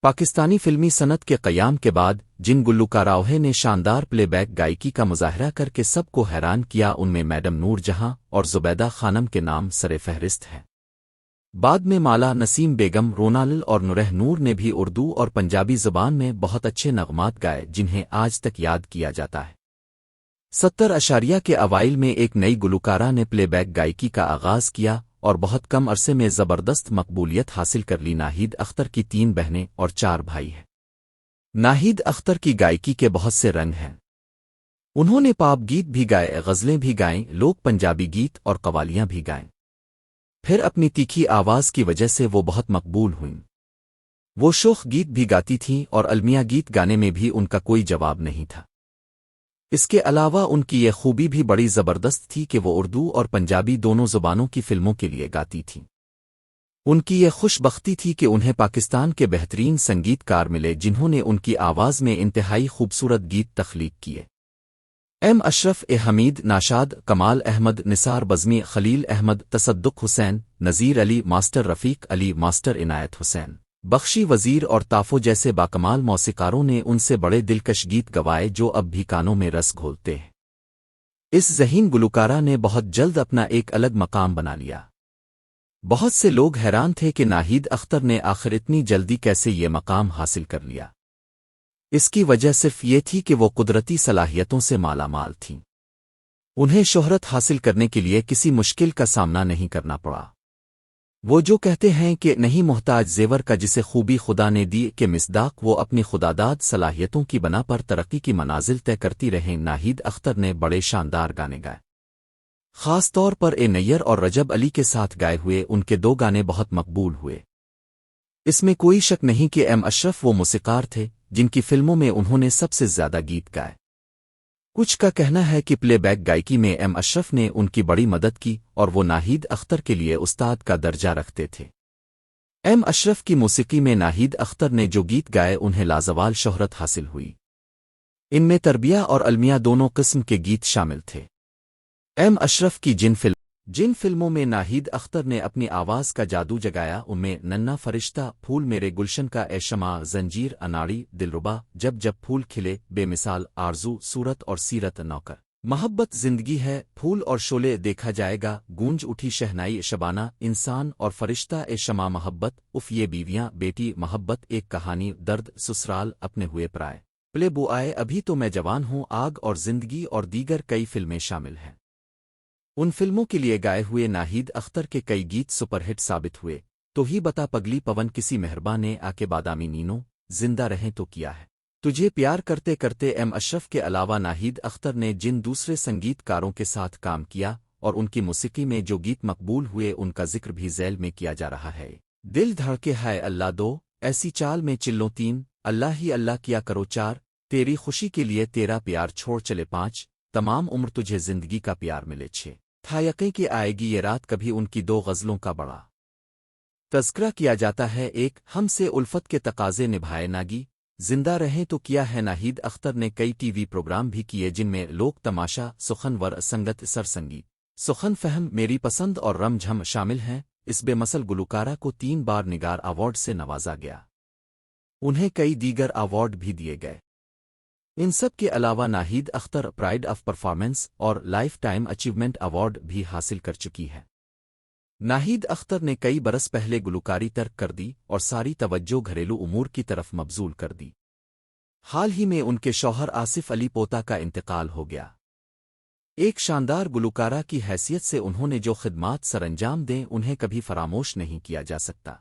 پاکستانی فلمی صنعت کے قیام کے بعد جن گلوکاراؤں نے شاندار پلے بیک گائیکی کا مظاہرہ کر کے سب کو حیران کیا ان میں میڈم نور جہاں اور زبیدہ خانم کے نام سر فہرست ہیں۔ بعد میں مالا نسیم بیگم، رونالل اور نورہ نور نے بھی اردو اور پنجابی زبان میں بہت اچھے نغمات گائے جنہیں آج تک یاد کیا جاتا ہے۔ 70 کے اوائل میں ایک نئی گلوکارہ نے پلے بیک گائیکی کا آغاز کیا اور بہت کم عرصے میں زبردست مقبولیت حاصل کر لی۔ ناہید اختر کی 3 بہنیں اور 4 بھائی ہیں۔ ناہید اختر کی گائیکی کے بہت سے رنگ ہیں۔ انہوں نے پاپ گیت بھی گائے، غزلیں بھی گائیں، لوک پنجابی گیت اور قوالیاں بھی گائیں۔ پھر اپنی تیکھی آواز کی وجہ سے وہ بہت مقبول ہوئیں۔ وہ شوخ گیت بھی گاتی تھیں اور المیہ گیت گانے میں بھی ان کا کوئی جواب نہیں تھا۔ اس کے علاوہ ان کی یہ خوبی بھی بڑی زبردست تھی کہ وہ اردو اور پنجابی دونوں زبانوں کی فلموں کے لیے گاتی تھیں۔ ان کی یہ خوش بختی تھی کہ انہیں پاکستان کے بہترین سنگیت کار ملے جنہوں نے ان کی آواز میں انتہائی خوبصورت گیت تخلیق کیے۔ ایم اشرف، اے حمید، ناشاد، کمال احمد، نثار بزمی، خلیل احمد، تصدق حسین، نذیر علی، ماسٹر رفیق علی، ماسٹر عنایت حسین، بخشی وزیر اور تافو جیسے باکمال موسیقاروں نے ان سے بڑے دلکش گیت گوائے جو اب بھی کانوں میں رس گھولتے ہیں۔ اس ذہین گلوکارہ نے بہت جلد اپنا ایک الگ مقام بنا لیا۔ بہت سے لوگ حیران تھے کہ ناہید اختر نے آخر اتنی جلدی کیسے یہ مقام حاصل کر لیا۔ اس کی وجہ صرف یہ تھی کہ وہ قدرتی صلاحیتوں سے مالا مال تھیں۔ انہیں شہرت حاصل کرنے کے لیے کسی مشکل کا سامنا نہیں کرنا پڑا۔ وہ جو کہتے ہیں کہ نہیں محتاج زیور کا جسے خوبی خدا نے دی کہ مصداق، وہ اپنی خداداد صلاحیتوں کی بنا پر ترقی کی منازل طے کرتی رہیں۔ ناہید اختر نے بڑے شاندار گانے گائے۔ خاص طور پر اے نیّر اور رجب علی کے ساتھ گائے ہوئے ان کے 2 گانے بہت مقبول ہوئے۔ اس میں کوئی شک نہیں کہ ایم اشرف وہ موسیقار تھے جن کی فلموں میں انہوں نے سب سے زیادہ گیت گائے۔ کچھ کا کہنا ہے کہ پلے بیک گائیکی میں ایم اشرف نے ان کی بڑی مدد کی اور وہ ناہید اختر کے لیے استاد کا درجہ رکھتے تھے۔ ایم اشرف کی موسیقی میں ناہید اختر نے جو گیت گائے انہیں لازوال شہرت حاصل ہوئی۔ ان میں تربیہ اور المیہ دونوں قسم کے گیت شامل تھے۔ ایم اشرف کی جن فلموں میں ناہید اختر نے اپنی آواز کا جادو جگایا ان میں ننا فرشتہ، پھول میرے گلشن کا، اے شمع، زنجیر، اناڑی، دلربا، جب جب پھول کھلے، بے مثال، آرزو، صورت اور سیرت نوکر، محبت زندگی ہے، پھول اور شعلے، دیکھا جائے گا، گونج اٹھی شہنائی شبانہ، انسان اور فرشتہ، اے شمع، محبت، اف یہ بیویاں، بیٹی، محبت، ایک کہانی، درد، سسرال، اپنے ہوئے پرائے، پلے بو آئے، ابھی تو میں جوان ہوں، آگ اور زندگی اور دیگر کئی فلمیں شامل ہیں۔ ان فلموں کے لیے گائے ہوئے ناہید اختر کے کئی گیت سپر ہٹ ثابت ہوئے۔ تو ہی بتا پگلی پون کسی مہرباں نے آ کے بادامی نینوں، زندہ رہیں تو کیا ہے تجھے پیار کرتے کرتے۔ ایم اشرف کے علاوہ ناہید اختر نے جن دوسرے سنگیت کاروں کے ساتھ کام کیا اور ان کی موسیقی میں جو گیت مقبول ہوئے ان کا ذکر بھی ذیل میں کیا جا رہا ہے۔ دل دھڑکے ہائے اللہ دو، ایسی چال میں چلوں 3، اللہ ہی اللہ کیا کرو 4، تیری خوشی کے لیے تیرا پیار چھوڑ چلے 5، تمام عمر تجھے زندگی کا پیار ملے 6۔ تھا یقین کہ آئے گی یہ رات کبھی، ان کی 2 غزلوں کا بڑا تذکرہ کیا جاتا ہے۔ ایک، ہم سے الفت کے تقاضے نبھائے ناگی، زندہ رہیں تو کیا ہے۔ ناہید اختر نے کئی ٹی وی پروگرام بھی کیے جن میں لوک تماشا، سخن ور سنگت، سر سنگیت، سخن فہم، میری پسند اور رم جھم شامل ہیں۔ اس بے مثل گلوکارہ کو 3 بار نگار ایوارڈ سے نوازا گیا۔ انہیں کئی دیگر ایوارڈ بھی دیے گئے۔ ان سب کے علاوہ Naheed Akhtar pride of performance اور لائف ٹائم اچیومنٹ ایوارڈ بھی حاصل کر چکی ہے۔ ناہید اختر نے کئی برس پہلے گلوکاری ترک کر دی اور ساری توجہ گھریلو امور کی طرف مبذول کر دی۔ حال ہی میں ان کے شوہر آصف علی پوتا کا انتقال ہو گیا۔ ایک شاندار گلوکارہ کی حیثیت سے انہوں نے جو خدمات سر انجام دیں انہیں کبھی فراموش نہیں کیا جا سکتا۔